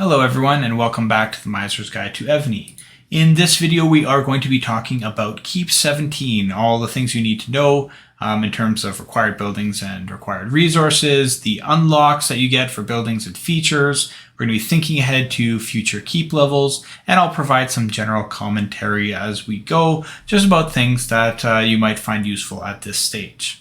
Hello everyone and welcome back to the Miser's Guide to Evony. In this video we are going to be talking about Keep 17, all the things you need to know in terms of required buildings and required resources, the unlocks that you get for buildings and features. We're going to be thinking ahead to future keep levels, and I'll provide some general commentary as we go, just about things that you might find useful at this stage.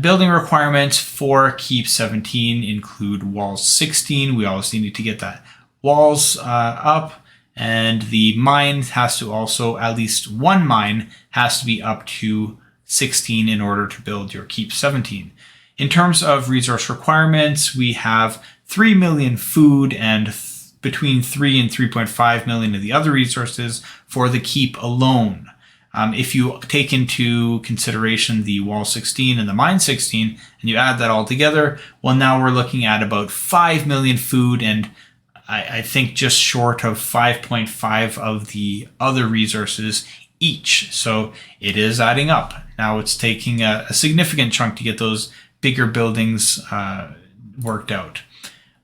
Building requirements for Keep 17 include walls 16. We always need to get that walls up, and the mine has to also, at least one mine has to be up to 16 in order to build your Keep 17. In terms of resource requirements, we have 3 million food and between 3 and 3.5 million of the other resources for the Keep alone. If you take into consideration the wall 16 and the mine 16 and you add that all together, well, now we're looking at about 5 million food and I think just short of 5.5 of the other resources each. So it is adding up. Now it's taking a significant chunk to get those bigger buildings worked out.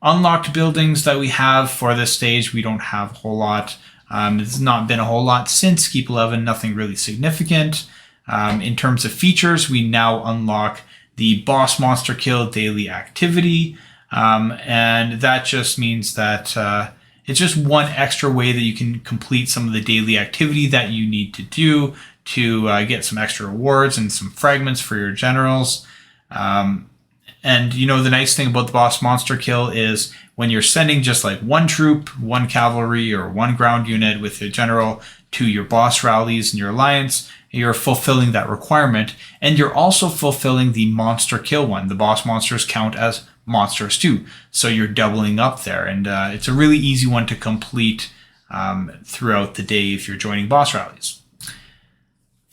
Unlocked buildings that we have for this stage, we don't have a whole lot. It's not been a whole lot since Keep 11, nothing really significant. In terms of features, we now unlock the boss monster kill daily activity. And that just means that it's just one extra way that you can complete some of the daily activity that you need to do to get some extra rewards and some fragments for your generals. And you know, the nice thing about the boss monster kill is when you're sending just like one troop, one cavalry, or one ground unit with a general to your boss rallies in your alliance, you're fulfilling that requirement. And you're also fulfilling the monster kill one. The boss monsters count as monsters too. So you're doubling up there. And it's a really easy one to complete throughout the day if you're joining boss rallies.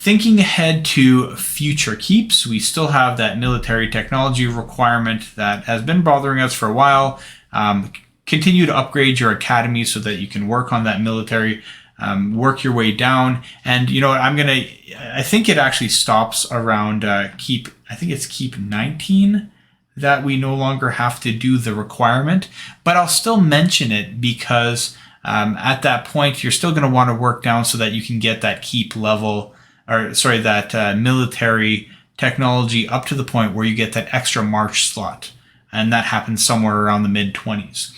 Thinking ahead to future keeps, we still have that military technology requirement that has been bothering us for a while. Continue to upgrade your academy so that you can work on that military, work your way down. And you know what, I think it actually stops around I think it's Keep 19 that we no longer have to do the requirement, but I'll still mention it because at that point, you're still going to want to work down so that you can get that keep level, that military technology up to the point where you get that extra March slot. And that happens somewhere around the mid-20s.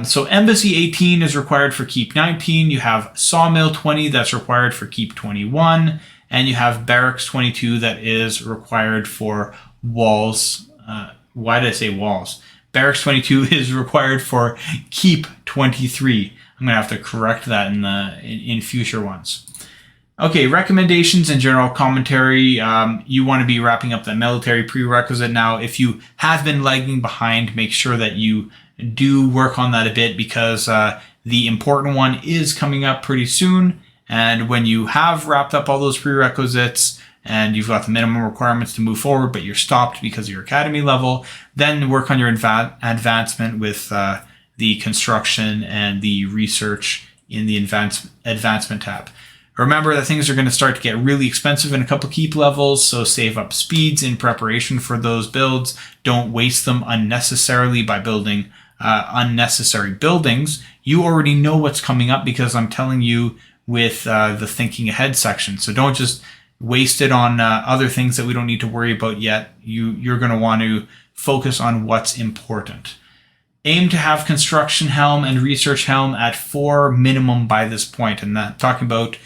So Embassy 18 is required for Keep 19. You have Sawmill 20 that's required for Keep 21. And you have Barracks 22 that is required for walls. Why did I say walls? Barracks 22 is required for Keep 23. I'm going to have to correct that in future ones. Okay, recommendations and general commentary. You want to be wrapping up the military prerequisite now. If you have been lagging behind, make sure that you do work on that a bit because the important one is coming up pretty soon. And when you have wrapped up all those prerequisites and you've got the minimum requirements to move forward, but you're stopped because of your academy level, then work on your advancement with the construction and the research in the advancement tab. Remember that things are going to start to get really expensive in a couple keep levels, so save up speeds in preparation for those builds. Don't waste them unnecessarily by building unnecessary buildings. You already know what's coming up because I'm telling you with the thinking ahead section. So don't just waste it on other things that we don't need to worry about yet. You're going to want to focus on what's important. Aim to have construction helm and research helm at 4 minimum by this point, and that talking about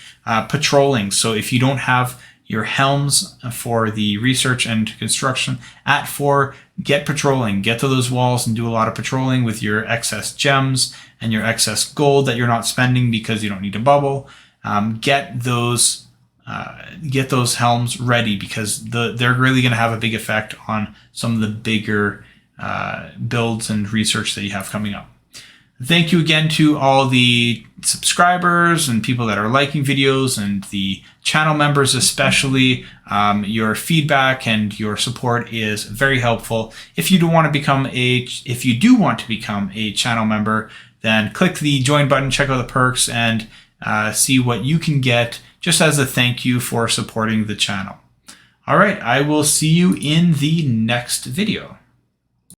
patrolling. So if you don't have your helms for the research and construction at 4, get patrolling. Get to those walls and do a lot of patrolling with your excess gems and your excess gold that you're not spending because you don't need a bubble. Get those helms ready because they're really going to have a big effect on some of the bigger builds and research that you have coming up. Thank you again to all the subscribers and people that are liking videos and the channel members especially. Your feedback and your support is very helpful. If you do want to become a channel member, then click the join button, check out the perks, and see what you can get just as a thank you for supporting the channel. All right, I will see you in the next video.